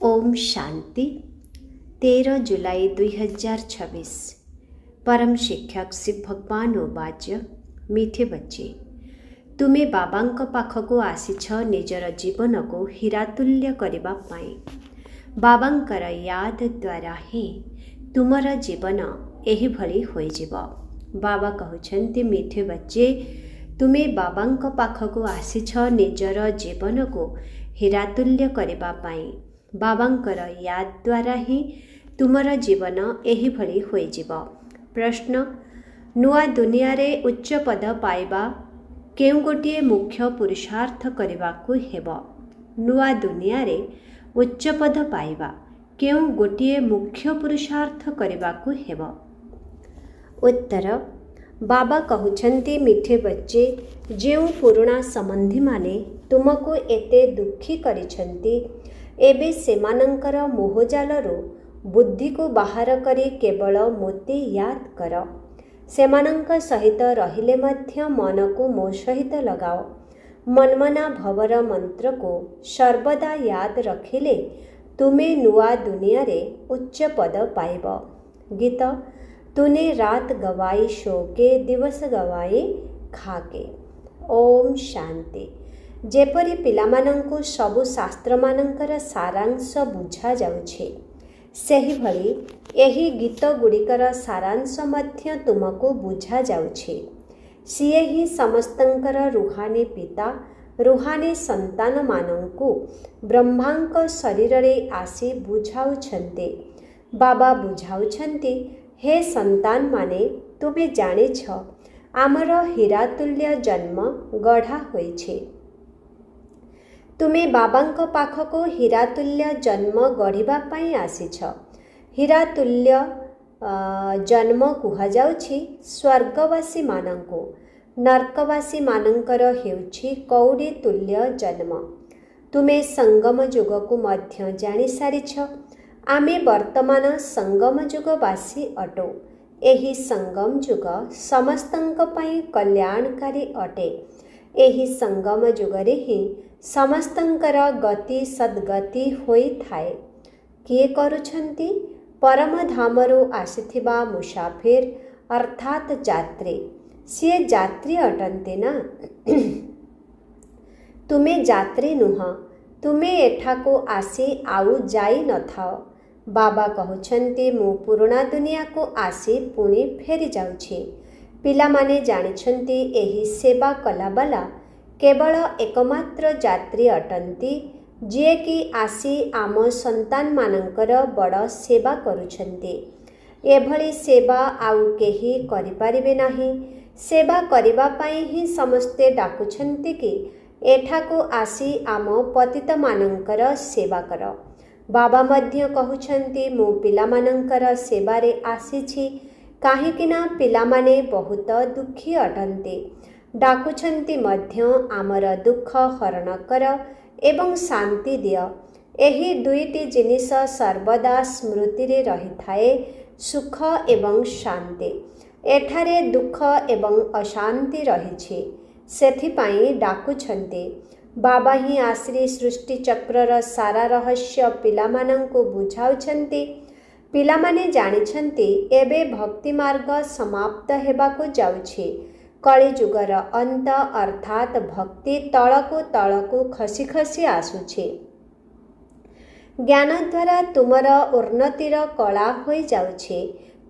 ओम शांति। 13 जुलाई 2026। परम शिक्षक श्री भगवान वाच्य। मीठे बच्चे, तुमे बाबांक पाखकु आसीछ निजर जीवन को हीरातुल्य करिबा पाई। बाबांकर याद द्वारा ही तुमर जीवन एही भली होई जिवो। बाबा कहउछन्ति, मीठे बच्चे, तुमे बाबांक पाखकु आसीछ निजर जीवन को हीरातुल्य करिबा पाई। बाबांकर याद द्वारा ही तुमर जीवन एही भली होई जिवो। प्रश्न, नुआ दुनिया रे उच्च पद पाइबा केउ गोटिए मुख्य पुरुषार्थ करिबाकु हेबो? नुआ दुनिया रे उच्च पद पाइबा केउ गोटिए मुख्य पुरुषार्थ करिबाकु हेबो? उत्तर, बाबा कहउछन्ति, मीठे बच्चे, जेउ पुराणा संबंधी माने तुमको एते दुखी करिछन्ति, एबे सेमानंकर मोहजालरू बुद्धि को बाहर करी केवल मोते याद कर। सेमानंक सहित रहिले मध्य मन को मो सहित लगाओ। मनमना भवर मंत्र को सर्वदा याद रखिले तुमे नुआ दुनिया रे उच्च पद पाइब। गीत, तूने रात गवाई सो के, दिवस गवाई खाके। ओम शांति। जेपरी पिलामानंकु सबु शास्त्र मानंकर सारांश बुझा जाउछे, सेही भली एही गीत गुड़िकर सारांश मध्य तुमको बुझा जाउछे। सिए ही समस्तंकर रुहानी पिता, रुहानी संतान मानंकु ब्रह्मांक शरीर रे आसी बुझाउछन्ते। बाबा बुझाउछन्ति, हे संतान माने, तुमे जानिछ आमर हीरातुल्य जन्म गढ़ा होइछे। तुमे बाबांक पाखको हीरातुल्य जन्म गढ़िबा पाई आसीछ। हीरातुल्य जन्म कुहा जाउछि स्वर्गवासी मानंको, नर्कवासी मानंकर हेउछि कौड़ी तुल्य जन्म। तुमे संगम युग को मध्य जानि सारिछ। आमे वर्तमान संगम युगवासी अटो। एही संगम युग समस्तंक पाई कल्याणकारी अटे। एही संगम युगरे ही समस्तंकर गति सद्गति होई थाए। किए करुछन्ति? परम धामरू आसिथिबा मुसाफिर अर्थात यात्री। सिए यात्री अटन्ते ना। तुमे यात्री नुह, तुमे एठाको आसी आउ जाई न थाओ। बाबा कहउछन्ति, मु पुराणा दुनिया को आसी पुणी फेरी जाउछि। पिलामाने जानिछन्ति एही सेवा कलाबाला केवल एकमात्र यात्री अटंती, जे कि आसी आम संतान मानंकर बड़ सेवा करुछन्ति। एभली सेवा आउ केही करिपारिबे नाही। सेवा करिबा पाई ही समस्ते डाकुछन्ति कि एठाको आसी आम पतित मानंकर सेवा कर। बाबा मध्य कहउछन्ति, मु पिलामानंकर सेवारे आसीछि, काहेकिना पिलामाने बहुत दुखी अटन्ते। डाकुछन्ति मध्य आमर दुख हरण कर एवं शांति दिय। एही दुईटी जिनिस सर्वदा स्मृति रे रही थाए, सुख एवं शांति। एठारे दुख एवं अशांति रहिछि, सेथिपाई डाकुछन्ति। बाबा ही आश्री सृष्टि चक्रर सारा रहस्य पिलामानंकु बुझाउछन्ति। पिलामाने जानिछन्ति एबे भक्ति मार्ग समाप्त हेबाकु जाउछि। कलिजुगर अंत अर्थात भक्ति तळकु खसी खसी आसुछि। ज्ञान द्वारा तुमर उन्नतिर कला होई जाउछि।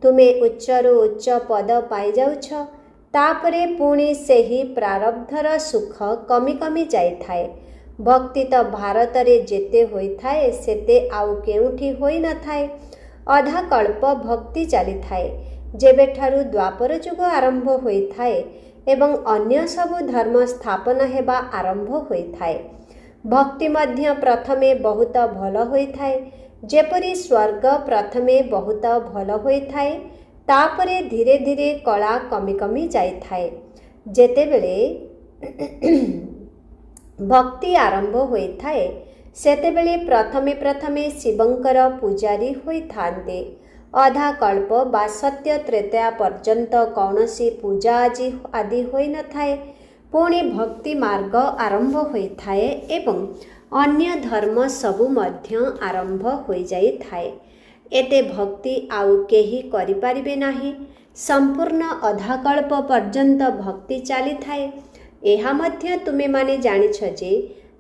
तुमे उच्चरु उच्च पद पाई जाउछ। तापरे पुणी सेही प्रारब्धर सुख कमी कमी जाई थाए। भक्ति तो भारत रे जेते होई थाए सेते आउ केउठी होई न थाए। अधा कल्प भक्ति चली थाए। जेबेठारु द्वापर युग आरंभ होई थाए एवं अन्य सबु धर्म स्थापन हेबा आरंभ होई थाए। भक्ति मध्य प्रथमे बहुत भल होई थाए। जेपरी स्वर्ग प्रथमे बहुत भल होई थाए, तापरे धीरे धीरे कला कमी कमी जाई थाए। जेतेबेले भक्ति आरंभ होई थाए सेतेबेले प्रथमे शिवंकर पुजारी होई थांते। अधा कल्प बा सत्य त्रेता पर्यंत कौनसी पूजा आदि होई न थाए। पुणी भक्ति मार्ग आरंभ होई थाए एवं अन्य धर्म सबु मध्य आरंभ हो जाई थाए। एते भक्ति आउ केही करि पारिबे नाही। संपूर्ण अधाकल्प पर्यंत भक्ति चली थाए। एहा मध्य तुमे माने जानिछ जे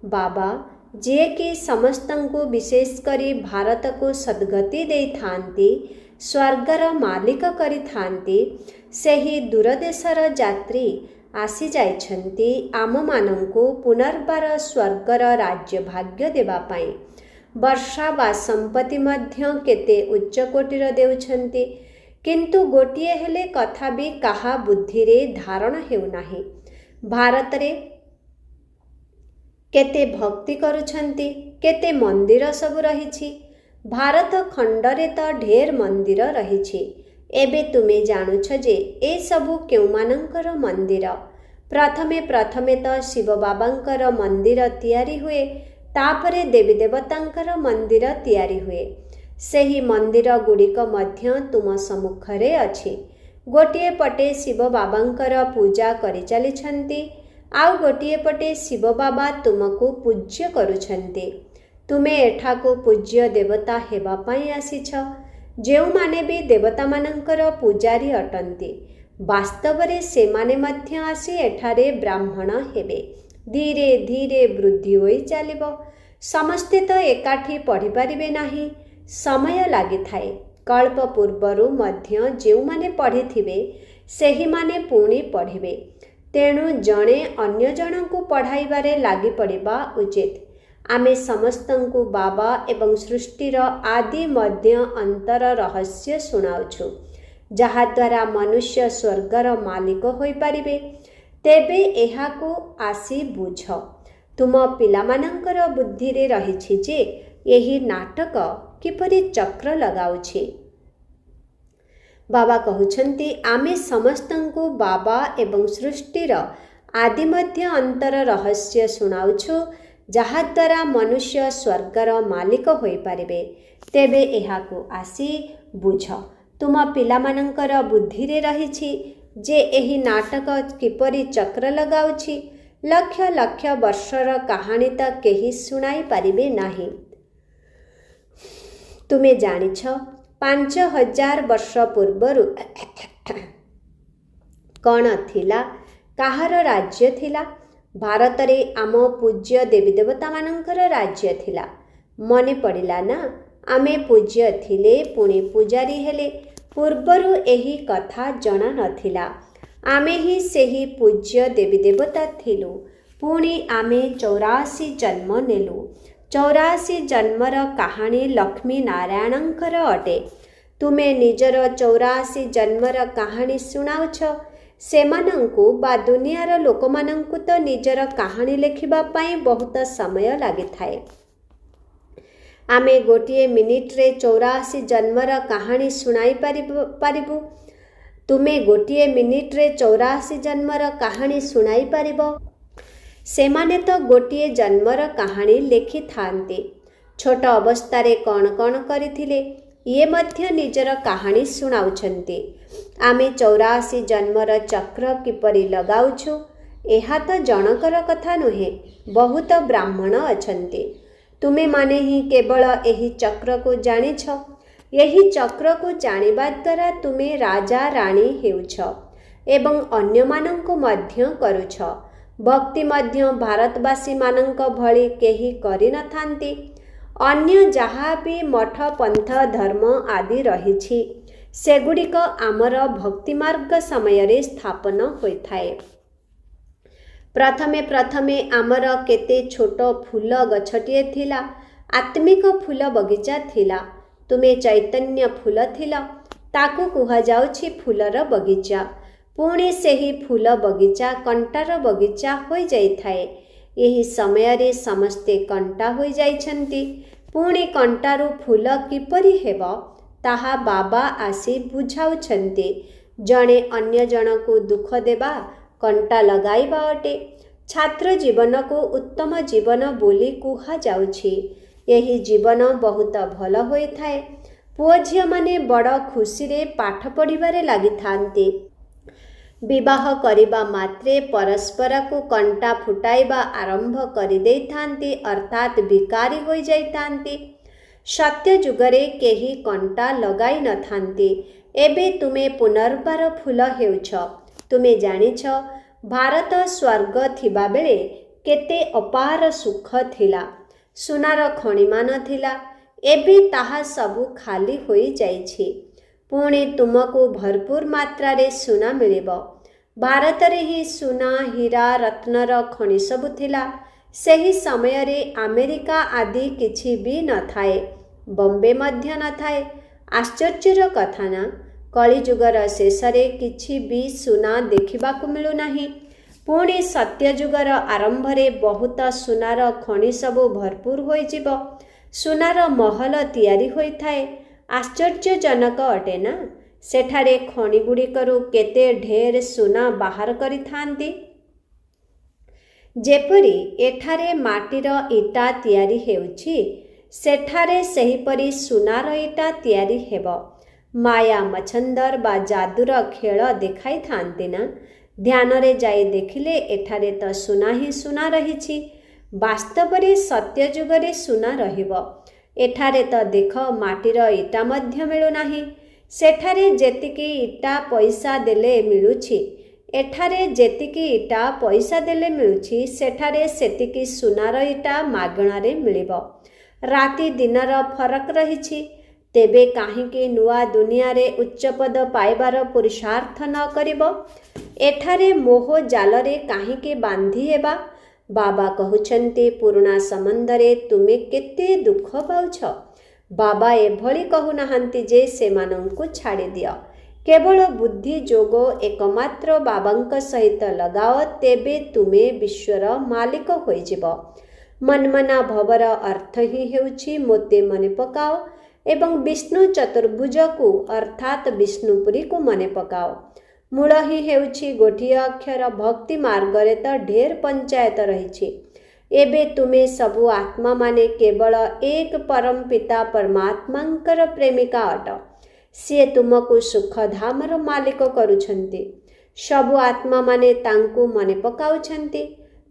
बाबा जे कि समस्तंकु विशेष करी भारत को सद्गति देई थांती, स्वर्गर मालिक करी थांती, सेही दूरदेशर यात्री आसी जाइछन्ति आम मानंकु पुनर्बार स्वर्गर राज्य भाग्य देबा पाई। वर्षा बा संपत्ति मध्य केते उच्च कोटिर देउछन्ति, किंतु गोटिए हेले कथा भी काहा बुद्धि रे धारण हेउ नाही। भारत रे केते भक्ति करुछन्ति, केते मंदिर सब रहिछि। भारत खंडरे तो ढेर मंदिर रहिछि। एबे तुमे जानुछ जे ए सबु केउ मानंकर मंदिर। प्रथमे प्रथमे तो शिव बाबांकर मंदिर तियारी हुए, तापरे देवी देवतांकर मंदिर तियारी हुए। सेही मंदिर गुड़िक मध्य तुम सम्मुखरे अछि। गोटिए पटे शिव बाबांकर पूजा करि चलिछन्ति, आउ गोटिए पटे शिव बाबा तुमको पूज्य करुछन्ति। तुमे एठाको पूज्य देवता हेबा पाई आसीछ। जेउ माने भी देवता मानंकर पूजारी अटंती, वास्तवरे से माने मध्य आसी एठारे ब्राह्मण हेबे। धीरे धीरे वृद्धि होई चलिबो। समस्ते तो एकाठी पढ़ी पारिबे नाही, समय लागि थाए। कल्प पूर्वरु मध्य जेउ माने पढ़िथिबे सेही माने पुणी पढ़िबे। तेणु जणे अन्य जनकु पढ़ाइबारे लागि पड़िबा उचित। आमे समस्तंकु बाबा एवं सृष्टिर आदि मध्य अंतर रहस्य सुनाउछु, जहा द्वारा मनुष्य स्वर्गर मालिक होई पारिबे। तेबे एहाकु आसी बुझ। तुम पिलामानंकर बुद्धि रे रहिछि जे एही नाटक किपरि चक्र लगाउछि। बाबा कहउछन्ति आमे समस्तंकु बाबा एवं सृष्टिर आदि मध्य अंतर रहस्य सुनाउछु, जहा द्वारा मनुष्य स्वर्गर मालिक होई पारिबे। तेबे एहाकु आसी बुझ। तुम पिलामानंकर बुद्धि रे रहिछि जे एही नाटक किपरि चक्र लगाउछि। लक्ष लक्ष वर्षर कहानी त केही सुनाई पारिबे नाही। तुमे जानिछ 5000 वर्ष पूर्वरु कण थिला, काहार राज्य थिला। भारत रे आम पूज्य देवी देवता मानंकर राज्य थिला। मने पड़िला ना, आमे पूज्य थिले पुणी पूजारी हेले। पूर्वरु एही कथा जणा नथिला। आमे ही सेही पूज्य देवी देवता थिलु। पुणी आमे 84 जन्म नेलु। 84 जन्मर कहानी लक्ष्मी नारायणंकर अटे। तुमे निजर 84 जन्मर कहानी सुनाउछ। सेमानंकु बा दुनियार लोकमानंकु तो निजर कहानी लेखिबा पाई बहुत समय लागि थाए। आमे गोटिए मिनिट रे 84 जन्मर कहानी सुनाई पारिबु। तुमे गोटिए मिनिट रे 84 जन्मर कहानी सुनाई पारिबो। सेमाने तो गोटिए जन्मर कहानी लेखि थांते। छोट अवस्थारे कौन कौन करिथिले ये मध्य निजर कहानी सुनाउछन्ते। आमे 84 जन्मर चक्र किपरि लगाउछु एहा तो जनकर कथा नुहे, बहुत ब्राह्मण अछन्ते। तुमे माने ही केवल एही चक्र को जानिछ। यही चक्र को जानिबा द्वारा तुमे राजा राणी हेउछ एवं अन्य मानंको मध्य करुछ। भक्ति मध्य भारतवासी मानंक भଳି केही करि न थांती। अन्य जहाँ भी मठ पंथ धर्म आदि रहिछि सेगुड़िक आमर भक्ति मार्ग समय रे स्थापन होई थाए। प्रथमे प्रथमे आमर केते छोट फूल गछटिए थिला, आत्मिक फूल बगीचा थिला। तुमे चैतन्य फूल थिला, ताकू कुहा जाउछि फूलर बगीचा। पुणी सेही फूल बगीचा कंटार बगीचा होई जाई थाए। यही समय रे समस्ते कंटा होई जाइछन्ति। पुणी कंटारू फूल किपरि हेबो ताहा बाबा आसी बुझाउछन्ति। जणे अन्य जनकु दुख देबा कंटा लगाइबा अटे। छात्र जीवन को उत्तम जीवन बोली कुहा जाउछि। यही जीवन बहुत भल होई थाए। पुओ झियो माने बड़ खुशी रे पाठ पढ़िबारे लागि थांती। ବିବାହ କରିବା ମାତ୍ରେ ପରସ୍ପରକୁ କଣ୍ଟା ଫୁଟାଇବା ଆରମ୍ଭ କରିଦେଇଥାନ୍ତି, ଅର୍ଥାତ୍ ବିକାରୀ ହୋଇଯାଇଥାନ୍ତି। ସତ୍ୟ ଯୁଗରେ କେହି କଣ୍ଟା ଲଗାଇ ନଥାନ୍ତି। ଏବେ ତୁମେ ପୁନର୍ବାର ଫୁଲ ହେଉଛ। ତୁମେ ଜାଣିଛ ଭାରତ ସ୍ୱର୍ଗ ଥିବାବେଳେ କେତେ ଅପାର ସୁଖ ଥିଲା। ସୁନାର ଖଣିମାନ ଥିଲା। ଏବେ ତାହା ସବୁ ଖାଲି ହୋଇଯାଇଛି। ପୁଣି ତୁମକୁ ଭରପୁର ମାତ୍ରାରେ ସୁନା ମିଳିବ। ଭାରତରେ ହିଁ ସୁନା, ହୀରା, ରତ୍ନର ଖଣି ସବୁ ଥିଲା। ସେହି ସମୟରେ ଆମେରିକା ଆଦି କିଛି ବି ନଥାଏ, ବମ୍ବେ ମଧ୍ୟ ନଥାଏ। ଆଶ୍ଚର୍ଯ୍ୟର କଥା ନା, କଳିଯୁଗର ଶେଷରେ କିଛି ବି ସୁନା ଦେଖିବାକୁ ମିଳୁନାହିଁ। ପୁଣି ସତ୍ୟଯୁଗର ଆରମ୍ଭରେ ବହୁତ ସୁନାର ଖଣି ସବୁ ଭରପୁର ହୋଇଯିବ। ସୁନାର ମହଲ ତିଆରି ହୋଇଥାଏ। ଆଶ୍ଚର୍ଯ୍ୟଜନକ ଅଟେ ନା? ସେଠାରେ ଖଣିଗୁଡ଼ିକରୁ କେତେ ଢେର ସୁନା ବାହାର କରିଥାନ୍ତି। ଯେପରି ଏଠାରେ ମାଟିର ଇଟା ତିଆରି ହେଉଛି, ସେଠାରେ ସେହିପରି ସୁନାର ଇଟା ତିଆରି ହେବ। ମାୟା ମଛନ୍ଦର ବା ଯାଦୁର ଖେଳ ଦେଖାଇଥାନ୍ତି ନା? ଧ୍ୟାନରେ ଯାଇ ଦେଖିଲେ ଏଠାରେ ତ ସୁନା ହିଁ ସୁନା ରହିଛି। ବାସ୍ତବରେ ସତ୍ୟ ଯୁଗରେ ସୁନା ରହିବ। ଏଠାରେ ତ ଦେଖ ମାଟିର ଇଟା ମଧ୍ୟ ମିଳୁନାହିଁ। ସେଠାରେ ଯେତିକି ଇଟା ପଇସା ଦେଲେ ମିଳୁଛି, ଏଠାରେ ଯେତିକି ଇଟା ପଇସା ଦେଲେ ମିଳୁଛି, ସେଠାରେ ସେତିକି ସୁନାର ଇଟା ମାଗଣାରେ ମିଳିବ। ରାତି ଦିନର ଫରକ ରହିଛି। ତେବେ କାହିଁକି ନୂଆ ଦୁନିଆରେ ଉଚ୍ଚପଦ ପାଇବାର ପୁରୁଷାର୍ଥ ନ କରିବ? ଏଠାରେ ମୋହ ଜାଲରେ କାହିଁକି ବାନ୍ଧି ହେବା? ବାବା କହୁଛନ୍ତି, ପୁରୁଣା ସମ୍ବନ୍ଧରେ ତୁମେ କେତେ ଦୁଃଖ ପାଉଛ। ବାବା ଏଭଳି କହୁନାହାନ୍ତି ଯେ ସେମାନଙ୍କୁ ଛାଡ଼ିଦିଅ। କେବଳ ବୁଦ୍ଧି ଯୋଗ ଏକମାତ୍ର ବାବାଙ୍କ ସହିତ ଲଗାଅ, ତେବେ ତୁମେ ବିଶ୍ୱର ମାଲିକ ହୋଇଯିବ। ମନ୍ମନା ଭବର ଅର୍ଥ ହିଁ ହେଉଛି ମୋତେ ମନେ ପକାଅ ଏବଂ ବିଷ୍ଣୁ ଚତୁର୍ଭୁଜକୁ ଅର୍ଥାତ୍ ବିଷ୍ଣୁପୁରୀକୁ ମନେ ପକାଅ। ମୂଳ ହିଁ ହେଉଛି ଗୋଟିଏ ଅକ୍ଷର। ଭକ୍ତି ମାର୍ଗରେ ତ ଢେର ପଞ୍ଚାୟତ ରହିଛି। ଏବେ ତୁମେ ସବୁ ଆତ୍ମାମାନେ କେବଳ ଏକ ପରମ ପିତା ପରମାତ୍ମାଙ୍କର ପ୍ରେମିକା ଅଟ। ସିଏ ତୁମକୁ ସୁଖଧାମର ମାଲିକ କରୁଛନ୍ତି। ସବୁ ଆତ୍ମାମାନେ ତାଙ୍କୁ ମନେ ପକାଉଛନ୍ତି।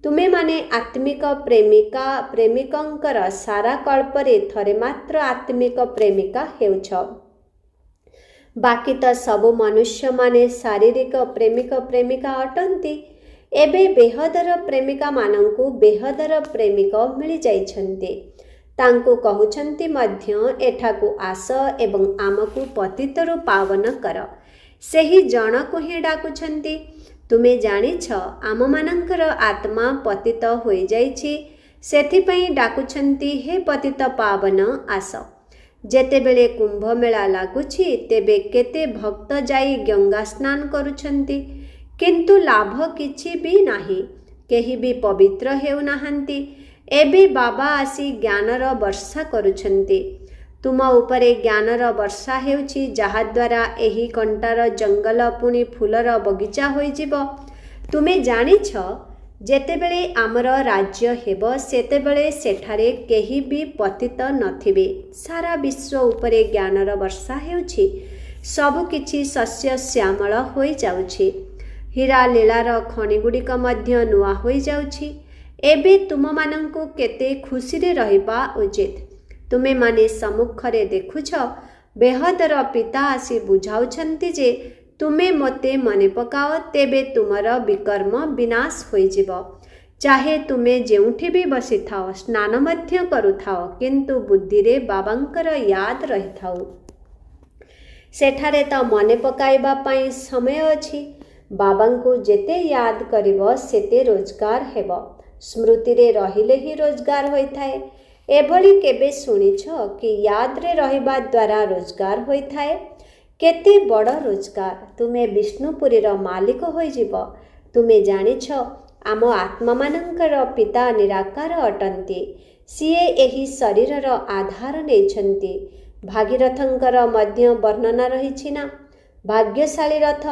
ତୁମେମାନେ ଆତ୍ମିକ ପ୍ରେମିକା ପ୍ରେମିକଙ୍କର ସାରା କଳ୍ପରେ ଥରେ ମାତ୍ର ଆତ୍ମିକ ପ୍ରେମିକା ହେଉଛ। ବାକି ତ ସବୁ ମନୁଷ୍ୟମାନେ ଶାରୀରିକ ପ୍ରେମିକ ପ୍ରେମିକା ଅଟନ୍ତି। ଏବେ ବେହଦର ପ୍ରେମିକାମାନଙ୍କୁ ବେହଦର ପ୍ରେମିକ ମିଳିଯାଇଛନ୍ତି। ତାଙ୍କୁ କହୁଛନ୍ତି ମଧ୍ୟ ଏଠାକୁ ଆସ ଏବଂ ଆମକୁ ପତିତରୁ ପାବନ କର। ସେହି ଜଣକୁ ହିଁ ଡାକୁଛନ୍ତି। ତୁମେ ଜାଣିଛ ଆମମାନଙ୍କର ଆତ୍ମା ପତିତ ହୋଇଯାଇଛି, ସେଥିପାଇଁ ଡାକୁଛନ୍ତି, ହେ ପତିତ ପାବନ ଆସ। ଯେତେବେଳେ କୁମ୍ଭମେଳା ଲାଗୁଛି, ତେବେ କେତେ ଭକ୍ତ ଯାଇ ଗଙ୍ଗା ସ୍ନାନ କରୁଛନ୍ତି, କିନ୍ତୁ ଲାଭ କିଛି ବି ନାହିଁ। କେହି ବି ପବିତ୍ର ହେଉନାହାନ୍ତି। ଏବେ ବାବା ଆସି ଜ୍ଞାନର ବର୍ଷା କରୁଛନ୍ତି। ତୁମ ଉପରେ ଜ୍ଞାନର ବର୍ଷା ହେଉଛି, ଯାହାଦ୍ୱାରା ଏହି କଣ୍ଟାର ଜଙ୍ଗଲ ପୁଣି ଫୁଲର ବଗିଚା ହୋଇଯିବ। ତୁମେ ଜାଣିଛ ଯେତେବେଳେ ଆମର ରାଜ୍ୟ ହେବ, ସେତେବେଳେ ସେଠାରେ କେହି ବି ପତିତ ନଥିବେ। ସାରା ବିଶ୍ୱ ଉପରେ ଜ୍ଞାନର ବର୍ଷା ହେଉଛି। ସବୁକିଛି ଶସ୍ୟ ଶ୍ୟାମଳ ହୋଇଯାଉଛି। ହୀରା ଲୀଳାର ଖଣିଗୁଡ଼ିକ ମଧ୍ୟ ନୂଆ ହୋଇଯାଉଛି। ଏବେ ତୁମମାନଙ୍କୁ କେତେ ଖୁସିରେ ରହିବା ଉଚିତ। ତୁମେମାନେ ସମ୍ମୁଖରେ ଦେଖୁଛ, ବେହଦର ପିତା ଆସି ବୁଝାଉଛନ୍ତି ଯେ ତୁମେ ମୋତେ ମନେ ପକାଅ, ତେବେ ତୁମର ବିକର୍ମ ବିନାଶ ହୋଇଯିବ। ଚାହେ ତୁମେ ଯେଉଁଠି ବି ବସିଥାଅ, ସ୍ନାନ ମଧ୍ୟ କରୁଥାଅ, କିନ୍ତୁ ବୁଦ୍ଧିରେ ବାବାଙ୍କର ୟାଦ ରହିଥାଉ। ସେଠାରେ ତ ମନେ ପକାଇବା ପାଇଁ ସମୟ ଅଛି। ବାବାଙ୍କୁ ଯେତେ ୟାଦ କରିବ ସେତେ ରୋଜଗାର ହେବ। ସ୍ମୃତିରେ ରହିଲେ ହିଁ ରୋଜଗାର ହୋଇଥାଏ। ଏଭଳି କେବେ ଶୁଣିଛ କି ୟାଦରେ ରହିବା ଦ୍ୱାରା ରୋଜଗାର ହୋଇଥାଏ? କେତେ ବଡ଼ ରୋଜଗାର! ତୁମେ ବିଷ୍ଣୁପୁରୀର ମାଲିକ ହୋଇଯିବ। ତୁମେ ଜାଣିଛ ଆମ ଆତ୍ମାମାନଙ୍କର ପିତା ନିରାକାର ଅଟନ୍ତି। ସିଏ ଏହି ଶରୀରର ଆଧାର ନେଇଛନ୍ତି। ଭାଗୀରଥଙ୍କର ମଧ୍ୟ ବର୍ଣ୍ଣନା ରହିଛି ନା? ଭାଗ୍ୟଶାଳୀ ରଥ,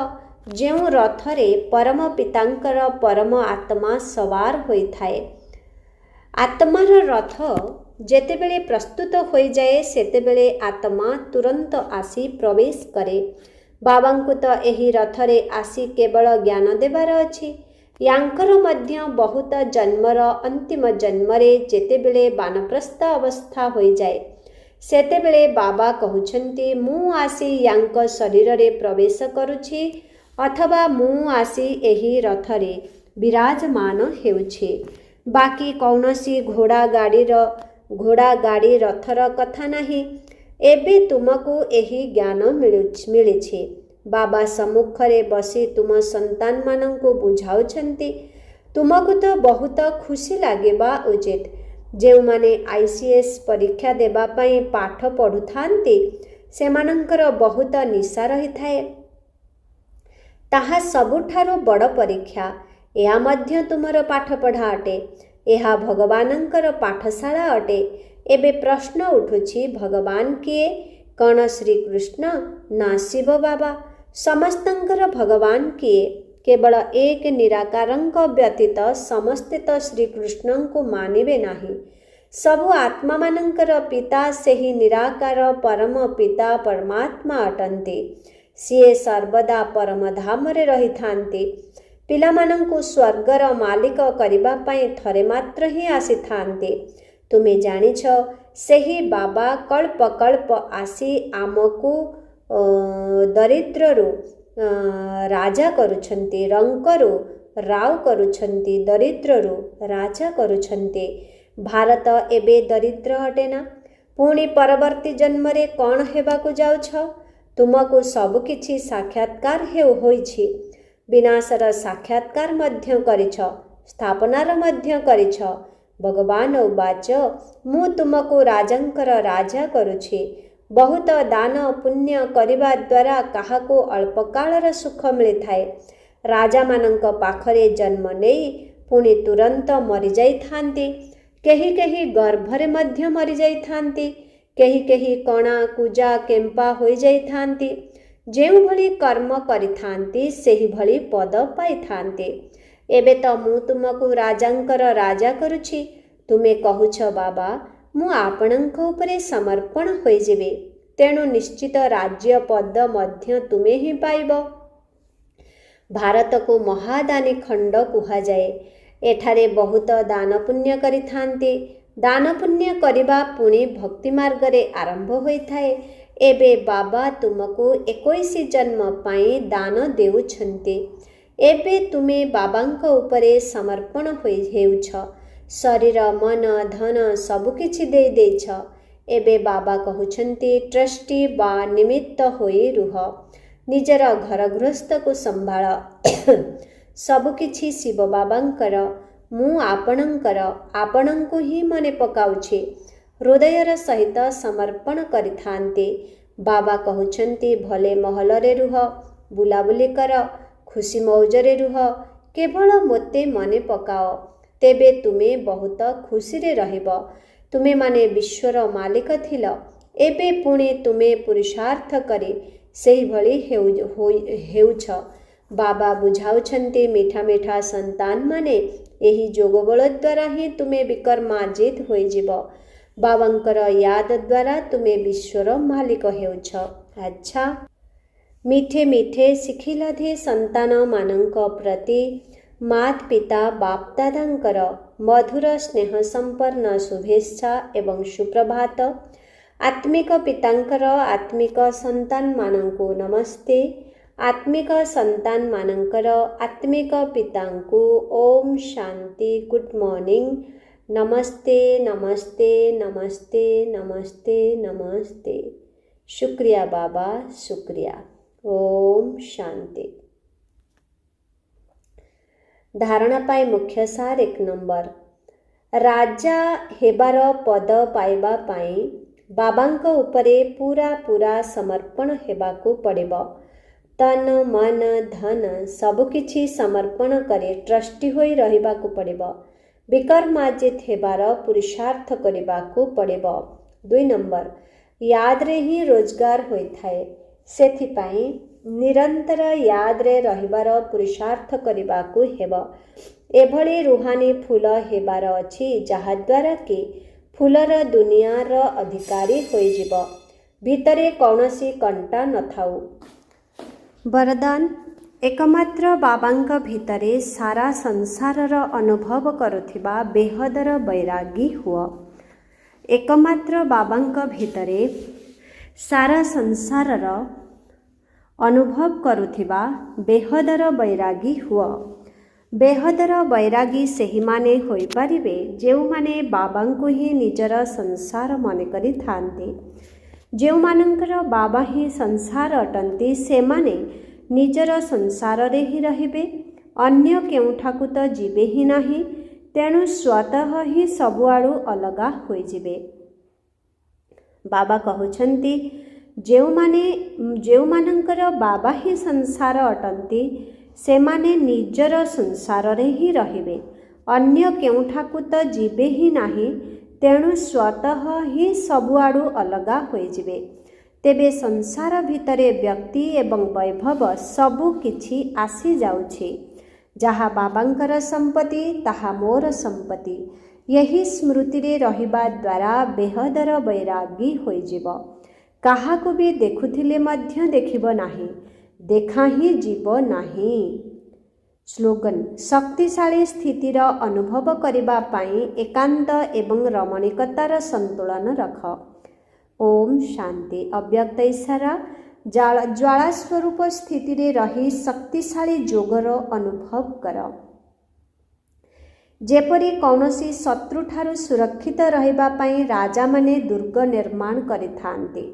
ଯେଉଁ ରଥରେ ପରମ ପିତାଙ୍କର ପରମ ଆତ୍ମା ସବାର ହୋଇଥାଏ। ଆତ୍ମାର ରଥ ଯେତେବେଳେ ପ୍ରସ୍ତୁତ ହୋଇଯାଏ, ସେତେବେଳେ ଆତ୍ମା ତୁରନ୍ତ ଆସି ପ୍ରବେଶ କରେ। ବାବାଙ୍କୁ ତ ଏହି ରଥରେ ଆସି କେବଳ ଜ୍ଞାନ ଦେବାର ଅଛି। ୟାଙ୍କର ମଧ୍ୟ ବହୁତ ଜନ୍ମର ଅନ୍ତିମ ଜନ୍ମରେ ଯେତେବେଳେ ବାନପ୍ରସ୍ଥ ଅବସ୍ଥା ହୋଇଯାଏ, ସେତେବେଳେ ବାବା କହୁଛନ୍ତି, ମୁଁ ଆସି ୟାଙ୍କ ଶରୀରରେ ପ୍ରବେଶ କରୁଛି, ଅଥବା ମୁଁ ଆସି ଏହି ରଥରେ ବିରାଜମାନ ହେଉଛି। ବାକି କୌଣସି ଘୋଡ଼ା ଗାଡ଼ି ରଥର କଥା ନାହିଁ। ଏବେ ତୁମକୁ ଏହି ଜ୍ଞାନ ମିଳିଛି। ବାବା ସମ୍ମୁଖରେ ବସି ତୁମ ସନ୍ତାନମାନଙ୍କୁ ବୁଝାଉଛନ୍ତି। ତୁମକୁ ତ ବହୁତ ଖୁସି ଲାଗିବା ଉଚିତ। ଯେଉଁମାନେ ICS ପରୀକ୍ଷା ଦେବା ପାଇଁ ପାଠ ପଢ଼ୁଥାନ୍ତି, ସେମାନଙ୍କର ବହୁତ ନିଶା ରହିଥାଏ। ତାହା ସବୁଠାରୁ ବଡ଼ ପରୀକ୍ଷା। ଏହା ମଧ୍ୟ ତୁମର ପାଠପଢ଼ା ଅଟେ। ଏହା ଭଗବାନଙ୍କର ପାଠଶାଳା ଅଟେ। ଏବେ ପ୍ରଶ୍ନ ଉଠୁଛି, ଭଗବାନ କିଏ? କ'ଣ ଶ୍ରୀକୃଷ୍ଣ ନା ଶିବ ବାବା? ସମସ୍ତଙ୍କର ଭଗବାନ କିଏ? କେବଳ ଏକ ନିରାକାରଙ୍କ ବ୍ୟତୀତ ସମସ୍ତେ ତ ଶ୍ରୀକୃଷ୍ଣଙ୍କୁ ମାନିବେ ନାହିଁ। ସବୁ ଆତ୍ମାମାନଙ୍କର ପିତା ସେହି ନିରାକାର ପରମ ପିତା ପରମାତ୍ମା ଅଟନ୍ତି। ସିଏ ସର୍ବଦା ପରମଧାମରେ ରହିଥାନ୍ତି। ପିଲାମାନଙ୍କୁ ସ୍ୱର୍ଗର ମାଲିକ କରିବା ପାଇଁ ଥରେ ମାତ୍ର ହିଁ ଆସିଥାନ୍ତି। ତୁମେ ଜାଣିଛ, ସେହି ବାବା କଳ୍ପ କଳ୍ପ ଆସି ଆମକୁ ଦରିଦ୍ରରୁ ରାଜା କରୁଛନ୍ତି, ରଙ୍କରୁ ରାଉ କରୁଛନ୍ତି, ଦରିଦ୍ରରୁ ରାଜା କରୁଛନ୍ତି। ଭାରତ ଏବେ ଦରିଦ୍ର ଅଟେ ନା? ପୁଣି ପରବର୍ତ୍ତୀ ଜନ୍ମରେ କ'ଣ ହେବାକୁ ଯାଉଛ? ତୁମକୁ ସବୁକିଛି ସାକ୍ଷାତକାର ହୋଇଛି। ବିନାଶର ସାକ୍ଷାତକାର ମଧ୍ୟ କରିଛ, ସ୍ଥାପନାର ମଧ୍ୟ କରିଛ। ଭଗବାନ ଉବାଚ, ମୁଁ ତୁମକୁ ରାଜାଙ୍କର ରାଜା କରୁଛି। ବହୁତ ଦାନ ପୁଣ୍ୟ କରିବା ଦ୍ୱାରା କାହାକୁ ଅଳ୍ପକାଳର ସୁଖ ମିଳିଥାଏ। ରାଜାମାନଙ୍କ ପାଖରେ ଜନ୍ମ ନେଇ ପୁଣି ତୁରନ୍ତ ମରିଯାଇଥାନ୍ତି। କେହି କେହି ଗର୍ଭରେ ମଧ୍ୟ ମରିଯାଇଥାନ୍ତି। କେହି କେହି କଣା କୁଜା କେମ୍ପା ହୋଇଯାଇଥାନ୍ତି। ଯେଉଁଭଳି କର୍ମ କରିଥାନ୍ତି ସେହିଭଳି ପଦ ପାଇଥାନ୍ତି। ଏବେ ତ ମୁଁ ତୁମକୁ ରାଜାଙ୍କର ରାଜା କରୁଛି। ତୁମେ କହୁଛ, ବାବା ମୁଁ ଆପଣଙ୍କ ଉପରେ ସମର୍ପଣ ହୋଇଯିବି, ତେଣୁ ନିଶ୍ଚିତ ରାଜ୍ୟ ପଦ ମଧ୍ୟ ତୁମେ ହିଁ ପାଇବ। ଭାରତକୁ ମହାଦାନୀ ଖଣ୍ଡ କୁହାଯାଏ। ଏଠାରେ ବହୁତ ଦାନ ପୁଣ୍ୟ କରିଥାନ୍ତି। ଦାନ ପୁଣ୍ୟ କରିବା ପୁଣି ଭକ୍ତି ମାର୍ଗରେ ଆରମ୍ଭ ହୋଇଥାଏ। ଏବେ ବାବା ତୁମକୁ 21 ଜନ୍ମ ପାଇଁ ଦାନ ଦେଉଛନ୍ତି। ଏବେ ତୁମେ ବାବାଙ୍କ ଉପରେ ସମର୍ପଣ ହେଉଛ। ଶରୀର, ମନ, ଧନ ସବୁକିଛି ଦେଇଛ। ଏବେ ବାବା କହୁଛନ୍ତି, ଟ୍ରଷ୍ଟି ବା ନିମିତ୍ତ ହୋଇ ରୁହ। ନିଜର ଘର ଗୃହସ୍ଥକୁ ସମ୍ଭାଳ। ସବୁକିଛି ଶିବ ବାବାଙ୍କର। ମୁଁ ଆପଣଙ୍କର। ଆପଣଙ୍କୁ ହିଁ ମନେ ପକାଉଛି। ହୃଦୟର ସହିତ ସମର୍ପଣ କରିଥାନ୍ତି। ବାବା କହୁଛନ୍ତି, ଭଲେ ମହଲରେ ରୁହ, ବୁଲାବୁଲି କର, ଖୁସି ମୌଜରେ ରୁହ, କେବଳ ମୋତେ ମନେ ପକାଅ, ତେବେ ତୁମେ ବହୁତ ଖୁସିରେ ରହିବ। ତୁମେମାନେ ବିଶ୍ୱର ମାଲିକ ଥିଲ। ଏବେ ପୁଣି ତୁମେ ପୁରୁଷାର୍ଥ କରି ସେହିଭଳି ହେଉଛ। ବାବା ବୁଝାଉଛନ୍ତି, ମିଠା ମିଠା ସନ୍ତାନମାନେ, ଏହି ଯୋଗବଳ ଦ୍ୱାରା ହିଁ ତୁମେ ବିକର୍ମାଜିତ ହୋଇଯିବ। ବାବାଙ୍କର ୟାଦ ଦ୍ୱାରା ତୁମେ ବିଶ୍ୱର ମାଲିକ ହେଉଛ। ଆଚ୍ଛା, ମିଠେ ମିଠେ ଶିଖିଲାଧି ସନ୍ତାନମାନଙ୍କ ପ୍ରତି ମାତ ପିତା ବାପ ଦାଦାଙ୍କର ମଧୁର ସ୍ନେହ ସମ୍ପନ୍ନ ଶୁଭେଚ୍ଛା ଏବଂ ସୁପ୍ରଭାତ। ଆତ୍ମିକ ପିତାଙ୍କର ଆତ୍ମିକ ସନ୍ତାନମାନଙ୍କୁ ନମସ୍ତେ। ଆତ୍ମିକ ସନ୍ତାନମାନଙ୍କର ଆତ୍ମିକ ପିତାଙ୍କୁ ଓମ୍ ଶାନ୍ତି। Good morning. ନମସ୍ତେ ନମସ୍ତେ ନମସ୍ତେ ନମସ୍ତେ ନମସ୍ତେ। शुक्रिया बाबा, शुक्रिया। ओम शांति। धारणा पाई मुख्य सार 1 नंबर। राजा हेबार पद पाइबा पाई बाबांक उपरे पूरा पूरा समर्पण हेबाकू पड़िबो। तन मन धन सबकिछि समर्पण करे ट्रस्टी होई रहिबाकू पड़िबो। विकर्माजित हेबार पुरुषार्थ करिबाकू पड़िबो। 2 नंबर। यादरे ही रोजगार होइथाए, सेथिपाई निरंतर यादरे रहिबार पुरुषार्थ करिबाकू हेबो। एभली रुहानी फूल हेबार अछि जहा द्वारा कि फूलर दुनियार अधिकारी होइजिबो। भितरे कौनसी कंटा न थाउ। वरदान एकमात्र बाबांक भितरे सारा संसारर अनुभव करुथिबा बेहदर बैरागी हुआ। एकमात्र बाबांक भितरे सारा संसारर अनुभव करुथिबा बेहदर बैरागी हुआ। बेहदर बैरागी सेही माने होई परिबे जेउ माने बाबांकु ही निजर संसार मने करि थांती। जेउ मानंकर बाबा ही संसार अटंती से माने निजर संसार रे ही रहिबे, अन्य केउठाकु तो जीवे ही नाही, तेणु स्वतः ही सबुआडू अलगा होई जिबे। बाबा कहउछंती जेउ मानंकर बाबा ही संसार अटंती से माने निजर संसार रे ही रहिबे, अन्य केउठाकु तो जीवे ही नाही, तेणु स्वतः ही सबुआडू अलगा होई जिबे। तेबे संसार भितरे व्यक्ति एवं वैभव सबु किछि आसी जाउछि। जहा बाबांकर संपत्ति ताहा मोर संपत्ति, यही स्मृति रे रहिबा द्वारा बेहदर बैरागी होई जिव। काहाकु भी देखुथिले मध्य देखिब नाही, देखा ही जीव नाही। स्लोगन शक्तिशाली स्थितिर अनुभव करिबा पाई एकांत एवं रमणीकतार संतुलन रख। ओम शांति। अव्यक्त इशारा ज्वाला स्वरूप स्थिति रे रही शक्तिशाली जोगर अनुभव कर। जेपरि कौनसी शत्रु ठारू सुरक्षित रहिबा पाई राजा माने दुर्ग निर्माण करिथांती,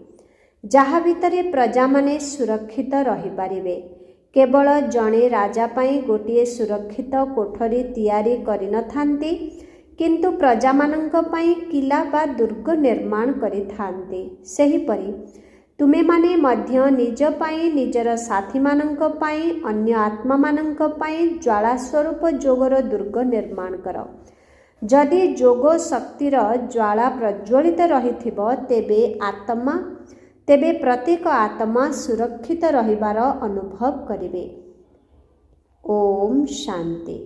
जहा भितरे प्रजा माने सुरक्षित रहि पारिबे। केवल जणे राजा पाई गोटिए सुरक्षित कोठरी तैयारी करिनथांती, किंतु प्रजा मानंक पाई किला बा दुर्ग निर्माण करिथांती। सेहिपरि तुमे माने मध्य निज पाई, निजर साथी मानंक पाई, अन्य आत्मा मानंक पाई ज्वाला स्वरूप जोगर दुर्ग निर्माण कर। जदि जोग शक्तिर ज्वाला प्रज्वलित रहिथिब तेबे प्रत्येक आत्मा सुरक्षित रहिबार अनुभव करिवे। ओम शांति।